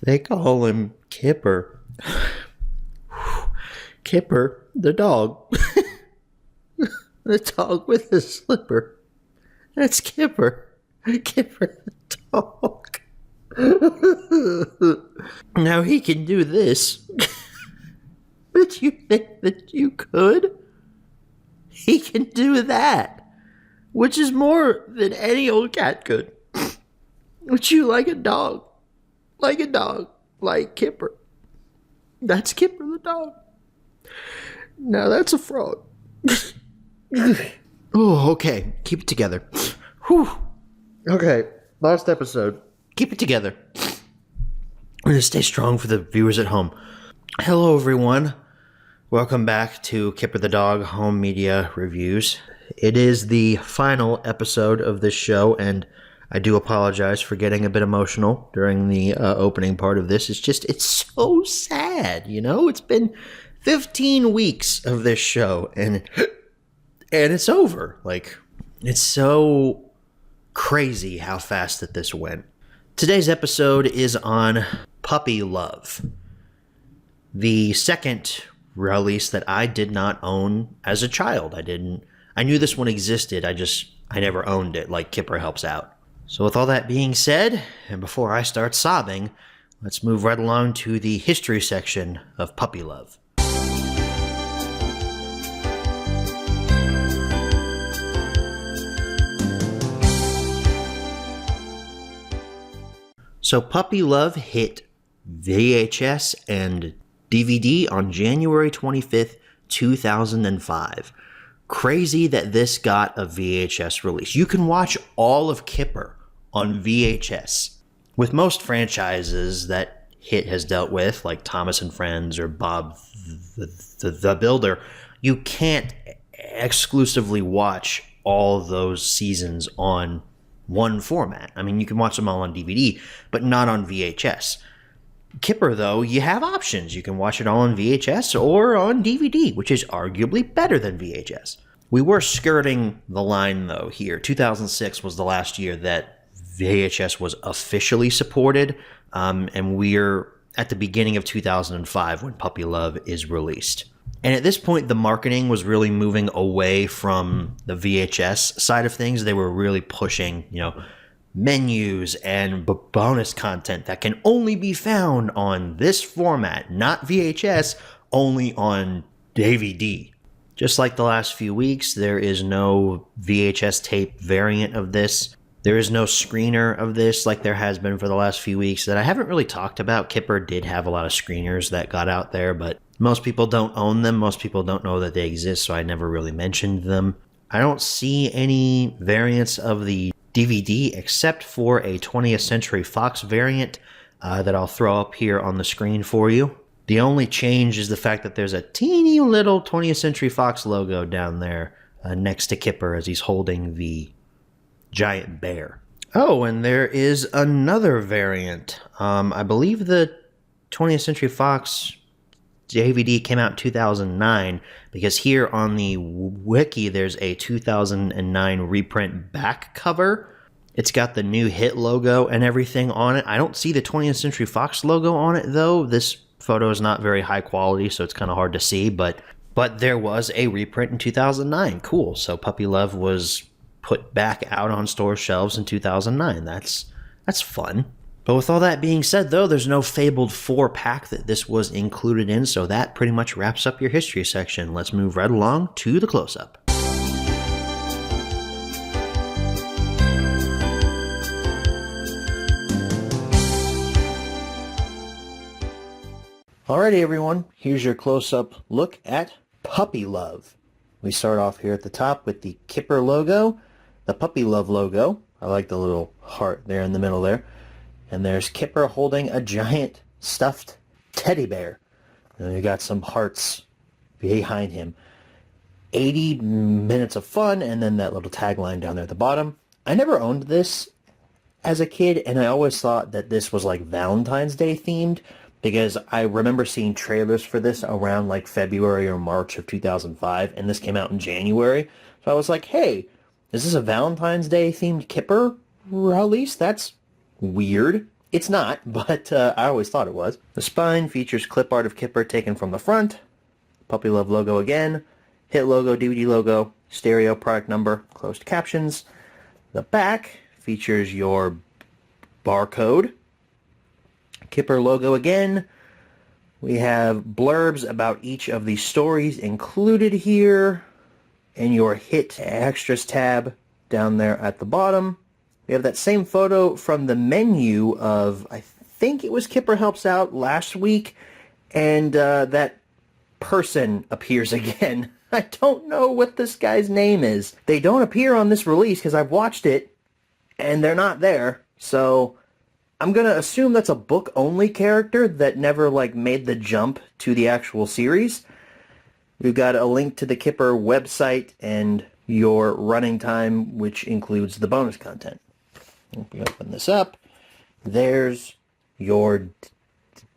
They call him Kipper. Kipper, the dog. The dog with the slipper. That's Kipper. Kipper the dog. Now he can do this. But you think that you could? He can do that. Which is more than any old cat could. Would you like a dog? Like a dog. Like Kipper. That's Kipper the dog. Now that's a frog. Oh, okay. Keep it together. Whew. Okay. Last episode. Keep it together. I'm going to stay strong for the viewers at home. Hello, everyone. Welcome back to Kipper the Dog Home Media Reviews. It is the final episode of this show, and I do apologize for getting a bit emotional during the opening part of this. It's so sad, you know? It's been 15 weeks of this show, and it's over. Like, it's so crazy how fast that this went. Today's episode is on Puppy Love, the second release that I did not own as a child. I knew this one existed, I never owned it, like Kipper helps out. So with all that being said, and before I start sobbing, let's move right along to the history section of Puppy Love. So Puppy Love hit VHS and DVD on January 25th, 2005. Crazy that this got a VHS release. You can watch all of Kipper on VHS. With most franchises that Hit has dealt with, like Thomas and Friends or Bob the Builder, you can't exclusively watch all those seasons on one format. I mean, you can watch them all on DVD, but not on VHS. Kipper, though, you have options. You can watch it all on VHS or on DVD, which is arguably better than VHS. We were skirting the line, though, here. 2006 was the last year that VHS was officially supported, and we're at the beginning of 2005 when Puppy Love is released. And at this point, the marketing was really moving away from the VHS side of things. They were really pushing, menus and bonus content that can only be found on this format, not VHS, only on DVD. Just like the last few weeks, there is no VHS tape variant of this. There is no screener of this like there has been for the last few weeks that I haven't really talked about. Kipper did have a lot of screeners that got out there, but most people don't own them. Most people don't know that they exist, so I never really mentioned them. I don't see any variants of the DVD except for a 20th Century Fox variant that I'll throw up here on the screen for you. The only change is the fact that there's a teeny little 20th Century Fox logo down there next to Kipper as he's holding the giant bear. Oh, and there is another variant. I believe the 20th Century Fox DVD came out in 2009 because here on the wiki there's a 2009 reprint back cover. It's got the new Hit logo and everything on it. I don't see the 20th Century Fox logo on it though. This photo is not very high quality, so it's kind of hard to see, but there was a reprint in 2009. Cool. So Puppy Love was put back out on store shelves in 2009. That's fun. But with all that being said, though, there's no fabled 4-pack that this was included in, so that pretty much wraps up your history section. Let's move right along to the close-up. Alrighty, everyone, here's your close-up look at Puppy Love. We start off here at the top with the Kipper logo, the Puppy Love logo. I like the little heart there in the middle there. And there's Kipper holding a giant stuffed teddy bear. And you got some hearts behind him. 80 minutes of fun, and then that little tagline down there at the bottom. I never owned this as a kid, and I always thought that this was like Valentine's Day themed, because I remember seeing trailers for this around like February or March of 2005, and this came out in January. So I was like, hey, is this a Valentine's Day themed Kipper release? That's weird. It's not, but I always thought it was. The spine features clip art of Kipper taken from the front, Puppy Love logo again, Hit logo, DVD logo, stereo product number, closed captions. The back features your barcode, Kipper logo again. We have blurbs about each of the stories included here, and your Hit Extras tab down there at the bottom. We have that same photo from the menu of, I think it was Kipper Helps Out last week, and that person appears again. I don't know what this guy's name is. They don't appear on this release because I've watched it, and they're not there. So I'm going to assume that's a book-only character that never made the jump to the actual series. We've got a link to the Kipper website and your running time, which includes the bonus content. If we open this up, there's your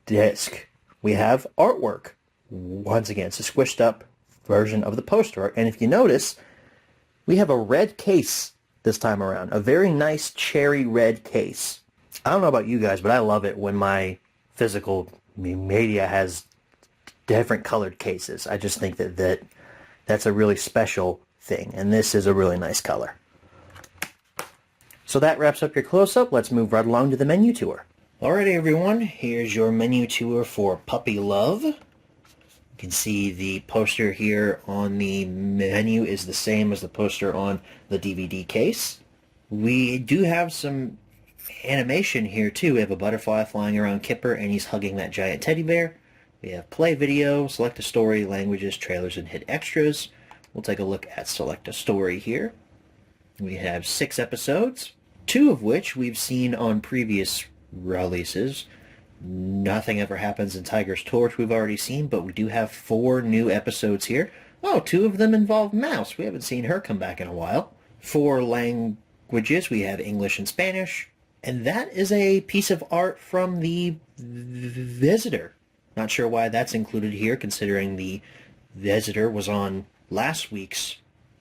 disc. We have artwork. Once again, it's a squished up version of the poster art. And if you notice, we have a red case this time around. A very nice cherry red case. I don't know about you guys, but I love it when my physical media has different colored cases. I just think that's a really special thing. And this is a really nice color. So that wraps up your close-up. Let's move right along to the menu tour. Alrighty, everyone. Here's your menu tour for Puppy Love. You can see the poster here on the menu is the same as the poster on the DVD case. We do have some animation here, too. We have a butterfly flying around Kipper, and he's hugging that giant teddy bear. We have play video, select a story, languages, trailers, and hit extras. We'll take a look at select a story here. We have 6 episodes, 2 of which we've seen on previous releases. Nothing Ever Happens in Tiger's Torch we've already seen, but we do have 4 new episodes here. Oh, 2 of them involve Mouse. We haven't seen her come back in a while. 4 languages, we have English and Spanish. And that is a piece of art from the Visitor. Not sure why that's included here, considering the Visitor was on last week's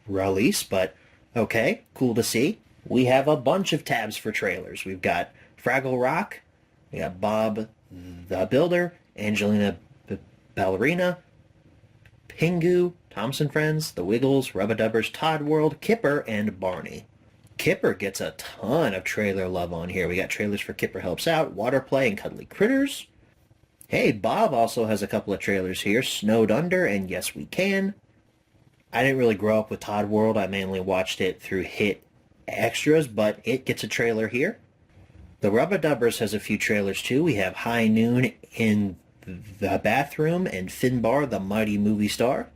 release, but okay, cool to see. We have a bunch of tabs for trailers. We've got Fraggle Rock, we got Bob the Builder, Angelina Ballerina, Pingu, Thompson Friends, The Wiggles, Rubbadubbers, Todd World, Kipper, and Barney. Kipper gets a ton of trailer love on here. We got trailers for Kipper Helps Out, Water Play, and Cuddly Critters. Hey, Bob also has a couple of trailers here, Snowed Under and Yes We Can. I didn't really grow up with Todd World. I mainly watched it through Hit Extras, but it gets a trailer here. The Rubbadubbers has a few trailers too. We have High Noon in the Bathroom and Finbar, the Mighty Movie Star.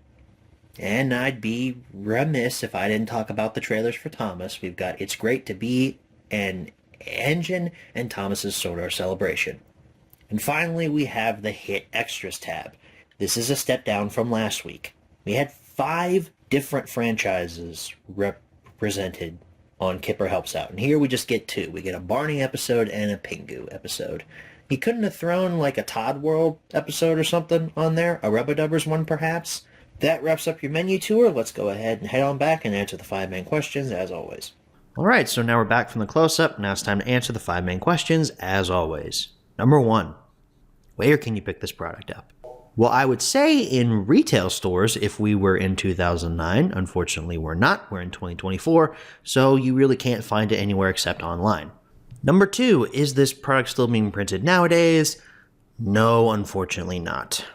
And I'd be remiss if I didn't talk about the trailers for Thomas. We've got It's Great to Be an Engine and Thomas's Solar Celebration. And finally, we have the Hit Extras tab. This is a step down from last week. We had 5 different franchises represented on Kipper Helps Out. And here we just get 2. We get a Barney episode and a Pingu episode. He couldn't have thrown like a Todd World episode or something on there? A Rubbadubbers one perhaps? That wraps up your menu tour. Let's go ahead and head on back and answer the 5 main questions as always. Alright, so now we're back from the close-up. Now it's time to answer the 5 main questions as always. Number 1. Where can you pick this product up? Well, I would say in retail stores if we were in 2009. Unfortunately, we're not. We're in 2024, so you really can't find it anywhere except online. Number 2, is this product still being printed nowadays? No, unfortunately not.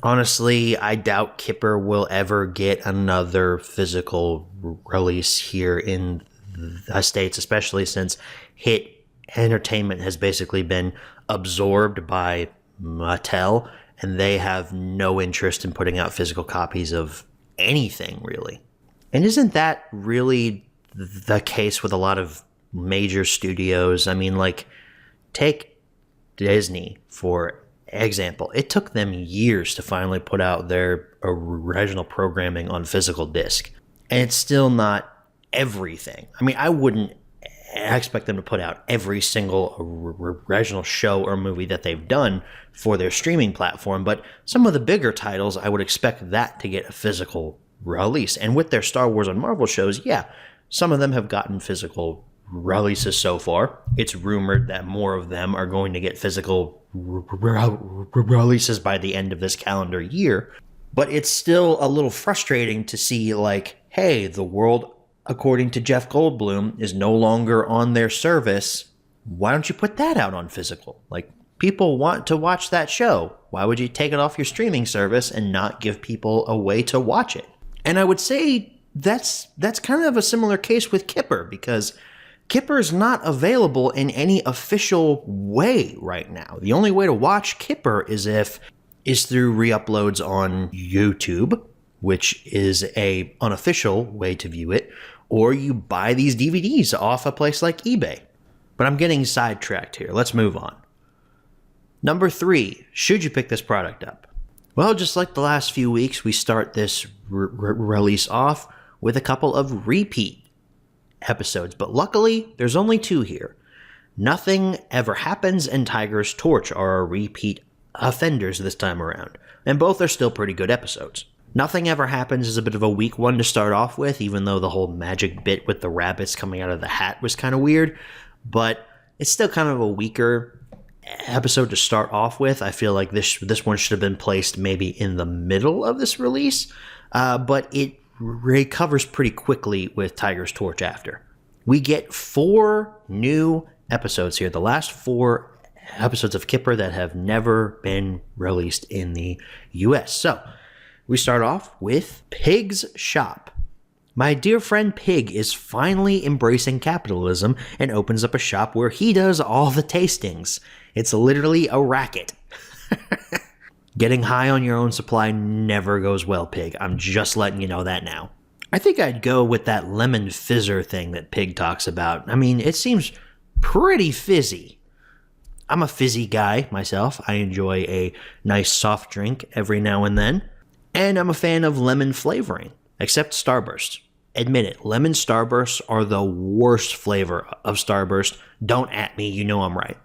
Honestly, I doubt Kipper will ever get another physical release here in the States, especially since Hit Entertainment has basically been absorbed by Mattel, and they have no interest in putting out physical copies of anything, really. And isn't that really the case with a lot of major studios? I mean, take Disney, for example. It took them years to finally put out their original programming on physical disc. And it's still not everything. I mean, I wouldn't expect them to put out every single original show or movie that they've done for their streaming platform, but some of the bigger titles, I would expect that to get a physical release. And with their Star Wars and Marvel shows, yeah, some of them have gotten physical releases so far. It's rumored that more of them are going to get physical releases by the end of this calendar year. But it's still a little frustrating to see, like, hey, the world, according to Jeff Goldblum, is no longer on their service. Why don't you put that out on physical? Like, people want to watch that show. Why would you take it off your streaming service and not give people a way to watch it? And I would say that's kind of a similar case with Kipper, because Kipper is not available in any official way right now. The only way to watch Kipper is through re-uploads on YouTube, which is a unofficial way to view it, or you buy these DVDs off a place like eBay. But I'm getting sidetracked here. Let's move on. Number 3, should you pick this product up? Well, just like the last few weeks, we start this release off with a couple of repeat episodes, but luckily, there's only 2 here. Nothing Ever Happens and Tiger's Torch are our repeat offenders this time around, and both are still pretty good episodes. Nothing Ever Happens is a bit of a weak one to start off with, even though the whole magic bit with the rabbits coming out of the hat was kind of weird, but it's still kind of a weaker episode to start off with. I feel like this one should have been placed maybe in the middle of this release, but it recovers pretty quickly with Tiger's Torch after. We get 4 new episodes here, the last 4 episodes of Kipper that have never been released in the US. So, we start off with Pig's Shop. My dear friend Pig is finally embracing capitalism and opens up a shop where he does all the tastings. It's literally a racket. Getting high on your own supply never goes well, Pig. I'm just letting you know that now. I think I'd go with that lemon fizzer thing that Pig talks about. I mean, it seems pretty fizzy. I'm a fizzy guy myself. I enjoy a nice soft drink every now and then. And I'm a fan of lemon flavoring, except Starburst. Admit it, lemon Starbursts are the worst flavor of Starburst. Don't at me, you know I'm right.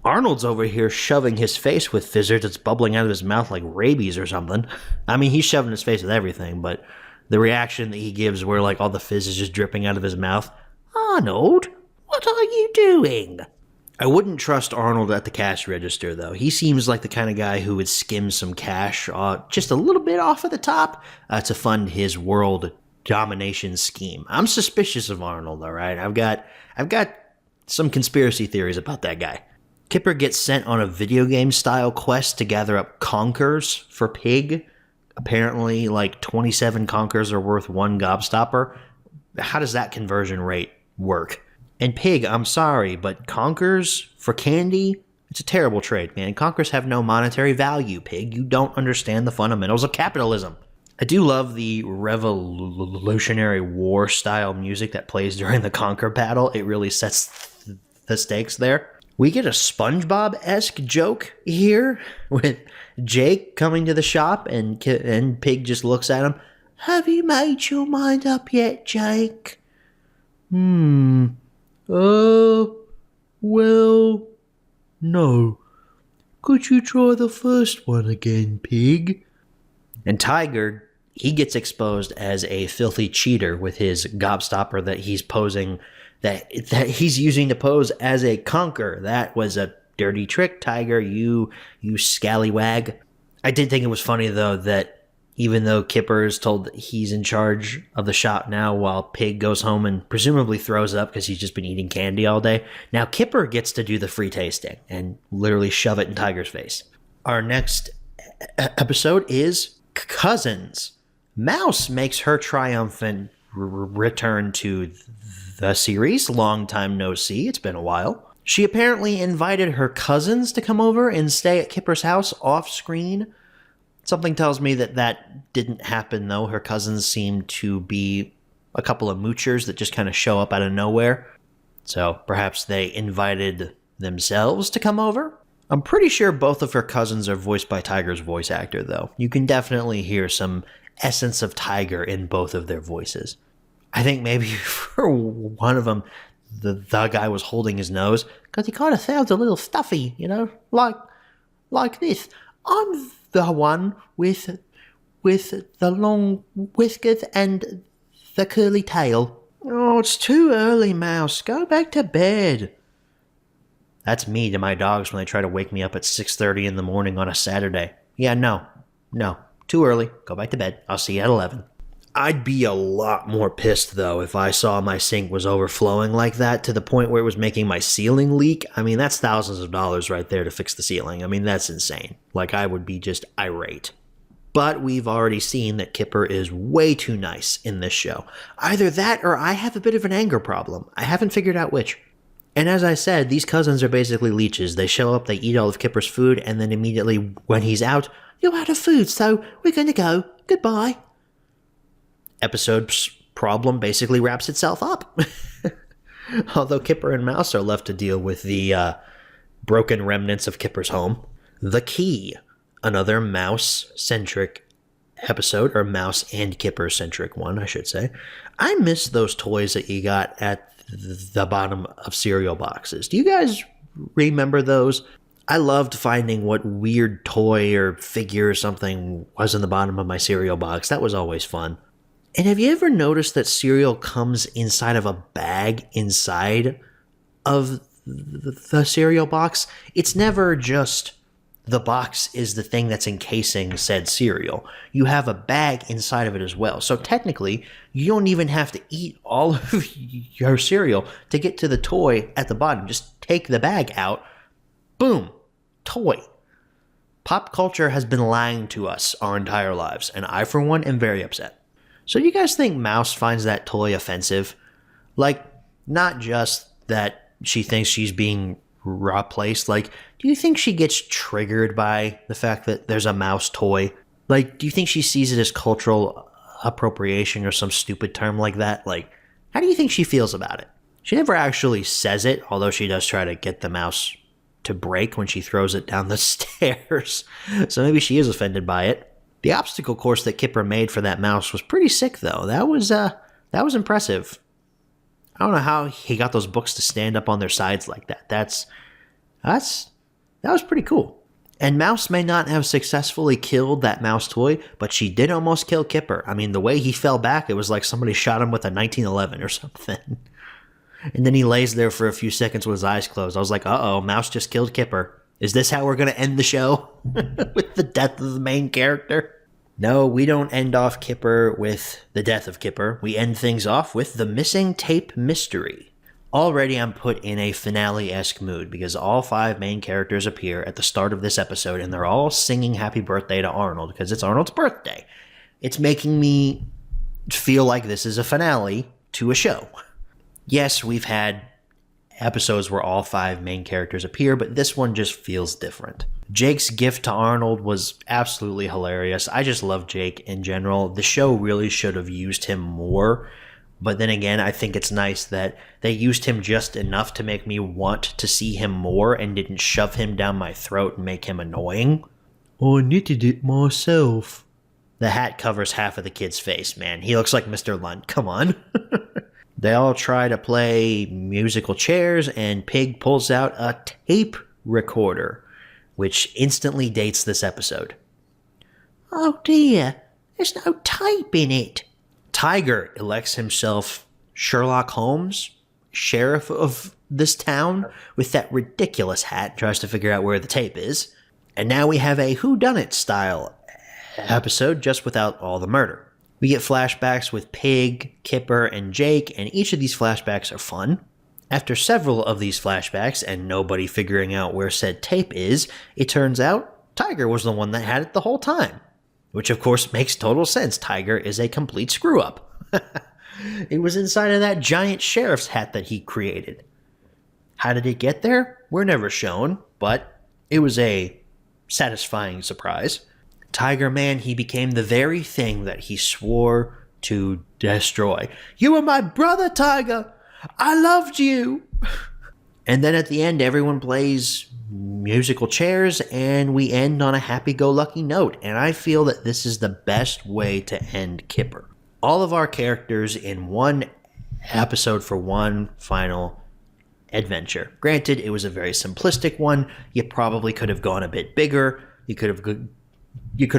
Arnold's over here shoving his face with fizzer that's bubbling out of his mouth like rabies or something. I mean, he's shoving his face with everything, but the reaction that he gives where like all the fizz is just dripping out of his mouth. Arnold, what are you doing? I wouldn't trust Arnold at the cash register, though. He seems like the kind of guy who would skim some cash just a little bit off at the top to fund his world domination scheme. I'm suspicious of Arnold, all right? I've got some conspiracy theories about that guy. Kipper gets sent on a video game style quest to gather up conkers for Pig. Apparently, like 27 conkers are worth 1 gobstopper. How does that conversion rate work? And Pig, I'm sorry, but conkers for candy, it's a terrible trade, man. Conkers have no monetary value, Pig. You don't understand the fundamentals of capitalism. I do love the Revolutionary War style music that plays during the conker battle. It really sets the stakes there. We get a SpongeBob-esque joke here with Jake coming to the shop and Pig just looks at him. Have you made your mind up yet, Jake? Well, no. Could you try the first one again, Pig? And Tiger, he gets exposed as a filthy cheater with his gobstopper that he's posing, that he's using to pose as a conker. That was a dirty trick, Tiger, you scallywag. I did think it was funny, though, that even though Kipper is told that he's in charge of the shop now while Pig goes home and presumably throws up because he's just been eating candy all day, now Kipper gets to do the free tasting and literally shove it in Tiger's face. Our next episode is Cousins. Mouse makes her triumphant return to the series. Long time no see. It's been a while. She apparently invited her cousins to come over and stay at Kipper's house off screen. Something tells me that didn't happen, though. Her cousins seem to be a couple of moochers that just kind of show up out of nowhere. So perhaps they invited themselves to come over? I'm pretty sure both of her cousins are voiced by Tiger's voice actor, though. You can definitely hear some essence of Tiger in both of their voices. I think maybe for one of them, the guy was holding his nose, because he kind of sounds a little stuffy, you know, like this. I'm the one with the long whiskers and the curly tail. Oh, it's too early, Mouse. Go back to bed. That's me to my dogs when they try to wake me up at 6:30 in the morning on a Saturday. Yeah, no, too early. Go back to bed. I'll see you at 11. I'd be a lot more pissed, though, if I saw my sink was overflowing like that to the point where it was making my ceiling leak. I mean, that's thousands of dollars right there to fix the ceiling. I mean, that's insane. Like, I would be just irate. But we've already seen that Kipper is way too nice in this show. Either that or I have a bit of an anger problem. I haven't figured out which. And as I said, these cousins are basically leeches. They show up, they eat all of Kipper's food, and then immediately when he's out, "You're out of food, so we're going to go. Goodbye." Episode's problem basically wraps itself up. Although Kipper and Mouse are left to deal with the broken remnants of Kipper's home. The Key, another mouse-centric episode, or mouse and Kipper-centric one, I should say. I miss those toys that you got at the bottom of cereal boxes. Do you guys remember those? I loved finding what weird toy or figure or something was in the bottom of my cereal box. That was always fun. And have you ever noticed that cereal comes inside of a bag inside of the cereal box? It's never just the box is the thing that's encasing said cereal. You have a bag inside of it as well. So technically, you don't even have to eat all of your cereal to get to the toy at the bottom. Just take the bag out. Boom. Toy. Pop culture has been lying to us our entire lives, and I, for one, am very upset. So do you guys think Mouse finds that toy offensive? Like, not just that she thinks she's being replaced. Like, do you think she gets triggered by the fact that there's a mouse toy? Like, do you think she sees it as cultural appropriation or some stupid term like that? Like, how do you think she feels about it? She never actually says it, although she does try to get the mouse to break when she throws it down the stairs. So maybe she is offended by it. The obstacle course that Kipper made for that mouse was pretty sick, though. That was impressive. I don't know how he got those books to stand up on their sides like that. That was pretty cool. And Mouse may not have successfully killed that mouse toy, but she did almost kill Kipper. I mean, the way he fell back, it was like somebody shot him with a 1911 or something. And then he lays there for a few seconds with his eyes closed. I was like, uh-oh, Mouse just killed Kipper. Is this how we're going to end the show? With the death of the main character? No, we don't end off Kipper with the death of Kipper. We end things off with the missing tape mystery. Already I'm put in a finale-esque mood because all 5 main characters appear at the start of this episode and they're all singing happy birthday to Arnold because it's Arnold's birthday. It's making me feel like this is a finale to a show. Yes, we've had episodes where all 5 main characters appear, but this one just feels different. Jake's gift to Arnold was absolutely hilarious. I just love Jake in general. The show really should have used him more, but then again, I think it's nice that they used him just enough to make me want to see him more and didn't shove him down my throat and make him annoying. I knitted it myself. The hat covers half of the kid's face, man. He looks like Mr. Lunt. Come on. They all try to play musical chairs, and Pig pulls out a tape recorder, which instantly dates this episode. Oh dear, there's no tape in it. Tiger elects himself Sherlock Holmes, sheriff of this town, with that ridiculous hat, tries to figure out where the tape is. And now we have a whodunit style episode, just without all the murder. We get flashbacks with Pig, Kipper, and Jake, and each of these flashbacks are fun. After several of these flashbacks and nobody figuring out where said tape is, it turns out Tiger was the one that had it the whole time. Which of course makes total sense. Tiger is a complete screw-up. It was inside of that giant sheriff's hat that he created. How did it get there? We're never shown, but it was a satisfying surprise. Tiger Man, he became the very thing that he swore to destroy. You were my brother, Tiger! I loved you! And then at the end, everyone plays musical chairs, and we end on a happy-go-lucky note. And I feel that this is the best way to end Kipper. All of our characters in one episode for one final adventure. Granted, it was a very simplistic one. You probably could have gone a bit bigger. You could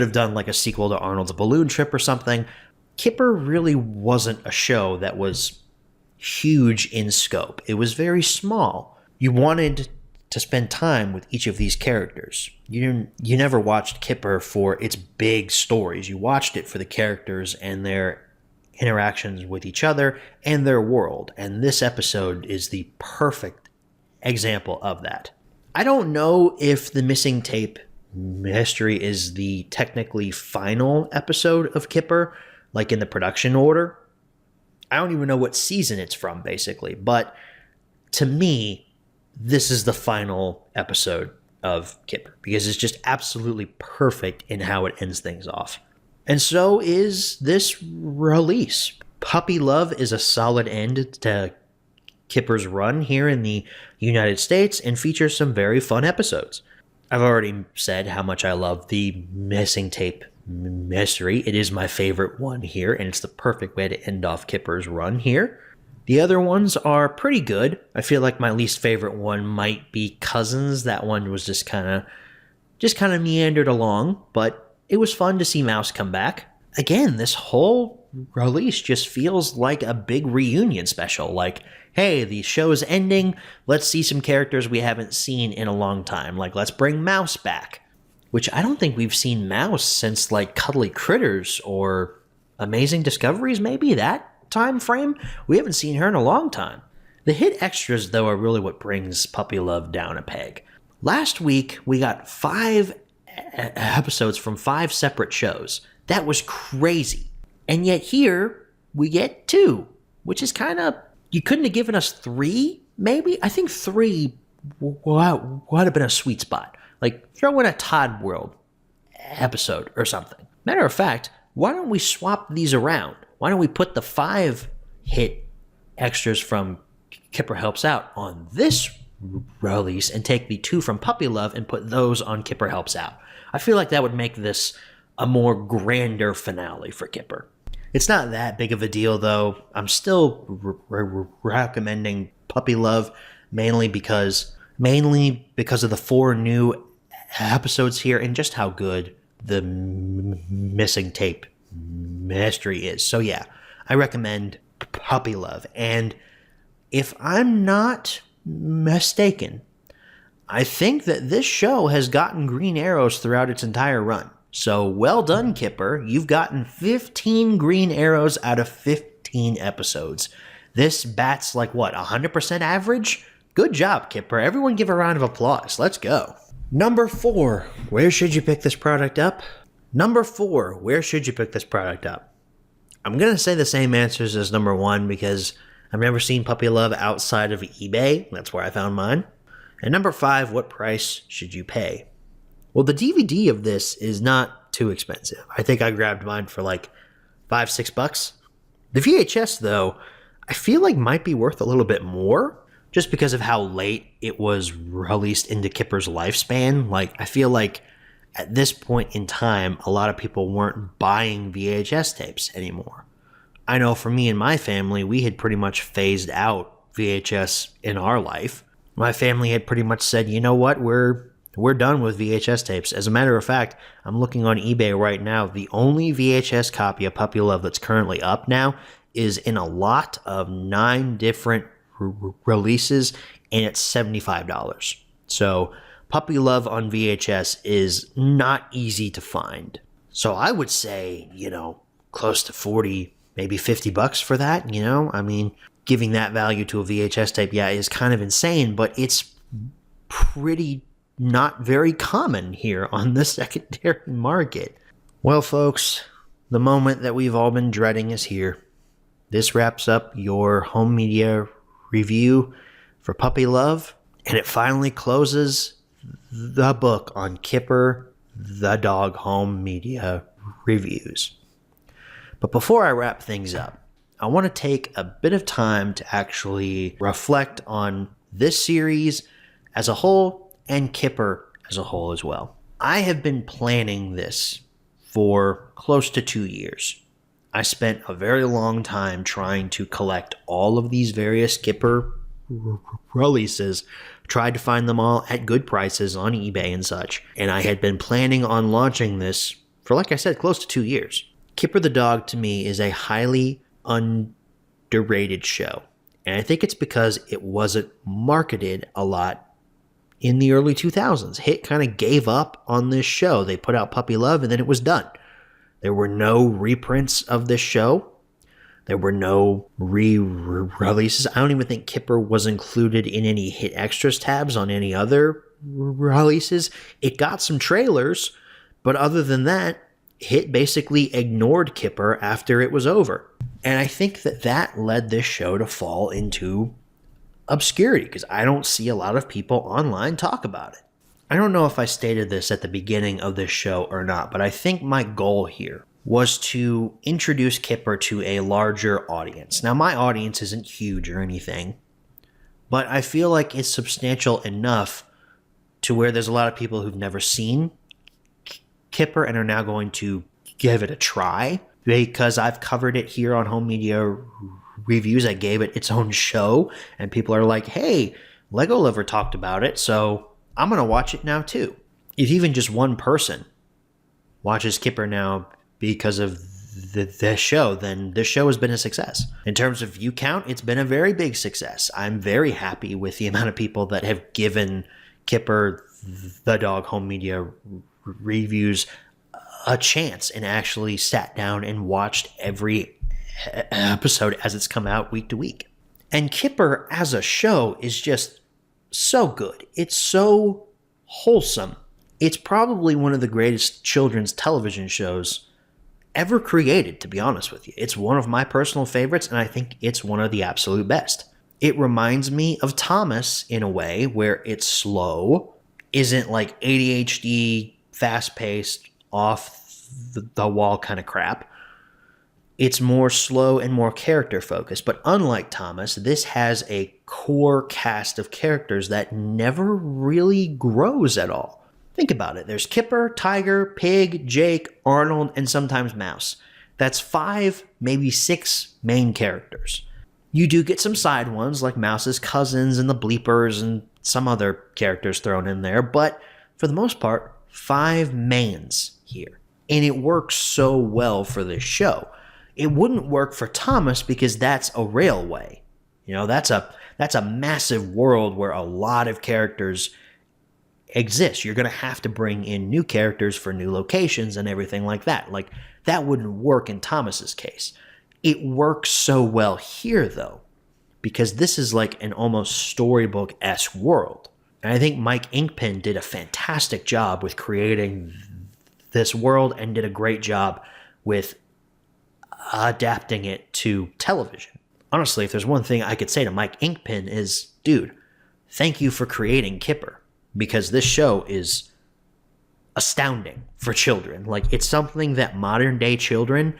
have done like a sequel to Arnold's Balloon Trip or something. Kipper really wasn't a show that was huge in scope. It was very small. You wanted to spend time with each of these characters. You never watched Kipper for its big stories. You watched it for the characters and their interactions with each other and their world. And this episode is the perfect example of that. I don't know if the missing tape mystery is the technically final episode of Kipper, like in the production order. I don't even know what season it's from, basically. But to me, this is the final episode of Kipper because it's just absolutely perfect in how it ends things off. And so is this release. Puppy Love is a solid end to Kipper's run here in the United States and features some very fun episodes. I've already said how much I love the missing tape mystery. It is my favorite one here, and it's the perfect way to end off Kipper's run here. The other ones are pretty good. I feel like my least favorite one might be Cousins. That one was just kind of meandered along, but it was fun to see Mouse come back. Again, this whole release just feels like a big reunion special. Like, hey, the show's ending. Let's see some characters we haven't seen in a long time. Like, let's bring Mouse back. Which I don't think we've seen Mouse since, like, Cuddly Critters or Amazing Discoveries, maybe that time frame. We haven't seen her in a long time. The hit extras, though, are really what brings Puppy Love down a peg. Last week, we got 5 episodes from 5 separate shows. That was crazy. And yet here, we get 2, which is kind of... You couldn't have given us 3, maybe? I think 3 would have been a sweet spot. Like, throw in a Todd World episode or something. Matter of fact, why don't we swap these around? Why don't we put the 5 hit extras from Kipper Helps Out on this release and take the 2 from Puppy Love and put those on Kipper Helps Out? I feel like that would make this a more grander finale for Kipper. It's not that big of a deal, though. I'm still recommending Puppy Love mainly because of the 4 new episodes here and just how good the missing tape mystery is. So yeah, I recommend Puppy Love. And if I'm not mistaken, I think that this show has gotten green arrows throughout its entire run. So well done, Kipper. You've gotten 15 green arrows out of 15 episodes. This bats like what, 100% average? Good job, Kipper. Everyone give a round of applause. Let's go. Number 4, where should you pick this product up? Number 4, where should you pick this product up? I'm going to say the same answers as number 1 because I've never seen Puppy Love outside of eBay. That's where I found mine. And number 5, what price should you pay? Well, the DVD of this is not too expensive. I think I grabbed mine for like $5-6. The VHS, though, I feel like might be worth a little bit more just because of how late it was released into Kipper's lifespan. Like, I feel like at this point in time, a lot of people weren't buying VHS tapes anymore. I know for me and my family, we had pretty much phased out VHS in our life. My family had pretty much said, you know what, we're done with VHS tapes. As a matter of fact, I'm looking on eBay right now. The only VHS copy of Puppy Love that's currently up now is in a lot of 9 different releases, and it's $75. So Puppy Love on VHS is not easy to find. So I would say, close to 40, maybe $50 for that, I mean, giving that value to a VHS tape, yeah, is kind of insane, but it's pretty not very common here on the secondary market. Well, folks, the moment that we've all been dreading is here. This wraps up your home media review for Puppy Love, and it finally closes the book on Kipper the Dog home media reviews. But before I wrap things up, I want to take a bit of time to actually reflect on this series as a whole and Kipper as a whole as well. I have been planning this for close to 2 years. I spent a very long time trying to collect all of these various Kipper releases, tried to find them all at good prices on eBay and such, and I had been planning on launching this for, like I said, close to 2 years. Kipper the Dog to me is a highly underrated show. And I think it's because it wasn't marketed a lot in the early 2000s. Hit kind of gave up on this show. They put out Puppy Love and then it was done. There were no reprints of this show. There were no re-releases. I don't even think Kipper was included in any Hit Extras tabs on any other releases. It got some trailers, but other than that, Hit basically ignored Kipper after it was over. And I think that led this show to fall into obscurity because I don't see a lot of people online talk about it. I don't know if I stated this at the beginning of this show or not, but I think my goal here was to introduce Kipper to a larger audience. Now, my audience isn't huge or anything, but I feel like it's substantial enough to where there's a lot of people who've never seen Kipper and are now going to give it a try because I've covered it here on Home Media Reviews. I gave it its own show, and people are like, hey, Lego Lover talked about it, so I'm going to watch it now too. If even just one person watches Kipper now because of this show, then this show has been a success. In terms of view count, it's been a very big success. I'm very happy with the amount of people that have given Kipper the Dog Home Media Reviews a chance and actually sat down and watched every episode as it's come out week to week. And Kipper as a show is just so good. It's so wholesome. It's probably one of the greatest children's television shows ever created, to be honest with you. It's one of my personal favorites, and I think it's one of the absolute best. It reminds me of Thomas in a way where it's slow, isn't like ADHD, fast-paced, off-the-wall kind of crap. It's more slow and more character-focused, but unlike Thomas, this has a core cast of characters that never really grows at all. Think about it. There's Kipper, Tiger, Pig, Jake, Arnold, and sometimes Mouse. That's 5, maybe 6 main characters. You do get some side ones like Mouse's cousins and the Bleepers and some other characters thrown in there, but for the most part, 5 mains here. And it works so well for this show. It wouldn't work for Thomas because that's a railway. You know, that's a massive world where a lot of characters exist. You're going to have to bring in new characters for new locations and everything like that. Like, that wouldn't work in Thomas's case. It works so well here, though, because this is like an almost storybook-esque world. And I think Mike Inkpen did a fantastic job with creating this world and did a great job with adapting it to television. Honestly, if there's one thing I could say to Mike Inkpen is, dude, thank you for creating Kipper, because this show is astounding for children. Like, it's something that modern day children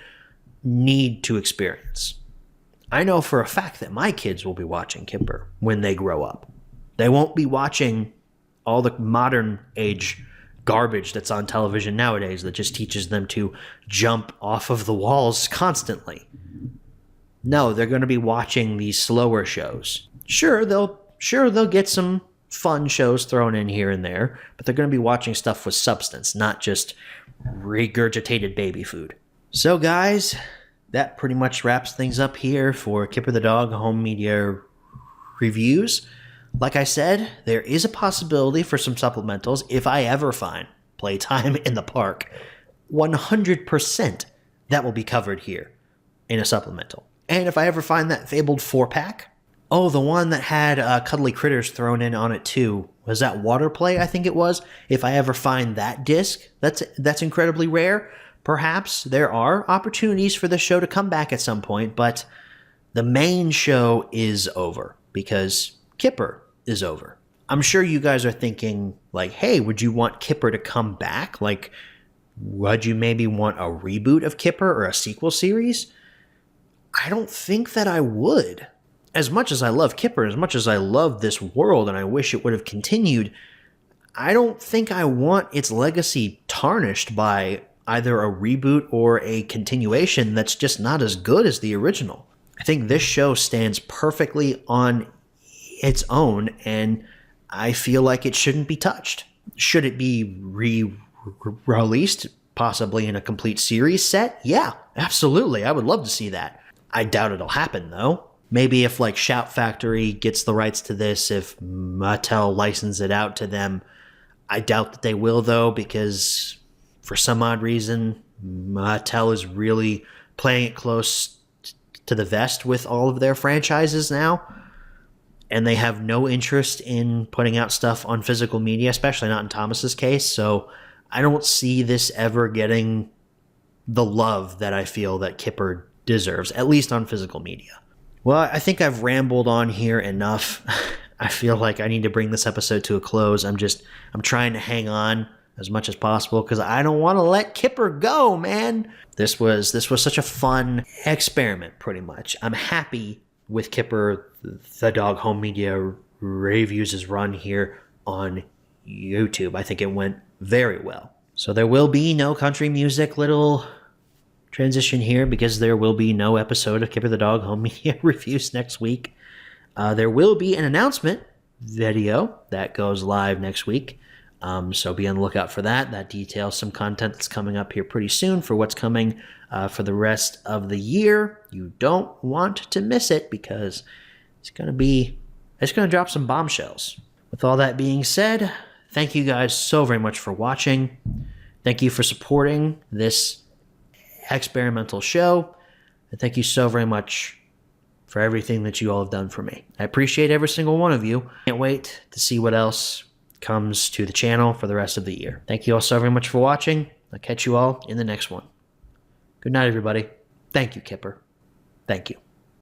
need to experience. I know for a fact that my kids will be watching Kipper when they grow up. They won't be watching all the modern age garbage that's on television nowadays that just teaches them to jump off of the walls constantly. No, they're going to be watching these slower shows. Sure, they'll get some fun shows thrown in here and there, but they're going to be watching stuff with substance, not just regurgitated baby food. So guys, that pretty much wraps things up here for Kipper the Dog Home Media Reviews. Like I said, there is a possibility for some supplementals if I ever find playtime in the park. 100% that will be covered here in a supplemental. And if I ever find that fabled 4-pack, oh, the one that had Cuddly Critters thrown in on it too. Was that Waterplay, I think it was? If I ever find that disc, that's incredibly rare. Perhaps there are opportunities for the show to come back at some point, but the main show is over because Kipper is over. I'm sure you guys are thinking, like, hey, would you want Kipper to come back? Like, would you maybe want a reboot of Kipper or a sequel series? I don't think that I would. As much as I love Kipper, as much as I love this world and I wish it would have continued, I don't think I want its legacy tarnished by either a reboot or a continuation that's just not as good as the original. I think this show stands perfectly on its own, and I feel like it shouldn't be touched. Should it be re-released, possibly in a complete series set? Yeah, absolutely. I would love to see that. I doubt it'll happen, though. Maybe if like Shout Factory gets the rights to this, if Mattel licenses it out to them, I doubt that they will though, because for some odd reason, Mattel is really playing it close to the vest with all of their franchises now. And they have no interest in putting out stuff on physical media, especially not in Thomas's case. So I don't see this ever getting the love that I feel that Kipper deserves, at least on physical media. Well, I think I've rambled on here enough. I feel like I need to bring this episode to a close. I'm trying to hang on as much as possible because I don't want to let Kipper go, man. This was such a fun experiment, pretty much. I'm happy with Kipper, the Dog Home Media Reviews' run here on YouTube. I think it went very well. So there will be no country music little transition here because there will be no episode of Kipper the Dog Home Media Reviews next week. There will be an announcement video that goes live next week. So be on the lookout for that. That details some content that's coming up here pretty soon for what's coming for the rest of the year. You don't want to miss it because it's going to drop some bombshells. With all that being said, thank you guys so very much for watching. Thank you for supporting this experimental show. And thank you so very much for everything that you all have done for me. I appreciate every single one of you. Can't wait to see what else comes to the channel for the rest of the year. Thank you all so very much for watching. I'll catch you all in the next one. Good night, everybody. Thank you, Kipper. Thank you.